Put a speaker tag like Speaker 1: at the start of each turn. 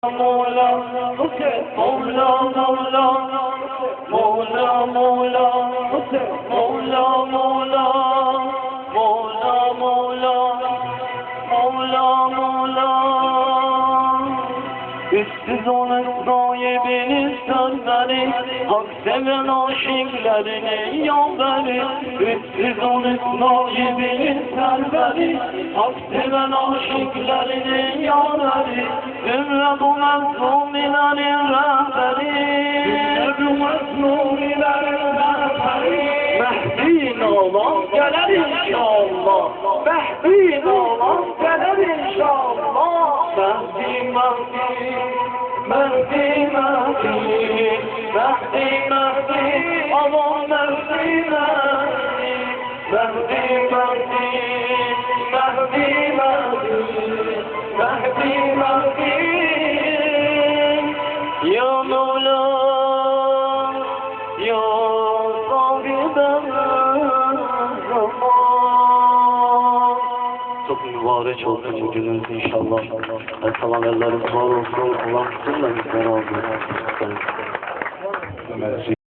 Speaker 1: Mola, Mola, Mola, Mola, Mola, Mola, Mola, Mola, Mola, Mola. Üstsüz olan sahibiniz sözleri, hak seven aşıklarının yolları. Üstsüz olan sahibiniz sözleri, hak seven aşıklarının yolları. Zümre bu mezlumilerin rehberi, Zümre bu mezlumilerin rehberi. Mehdi olan gelir inşallah, Mehdi olan gelir inşallah. Mehdi, Mehdi, Mehdi, Mehdi, Mehdi, Allah Mehdi, Mehdi, Mehdi, Mehdi, Mehdi, Mehdi, Mehdi, Ya Mevla, Ya Sahiben Zaman. Çok mübarek olsun bugünümüz inşallah. Salam elleriniz var olsun. Allah tutun da bizden olsun.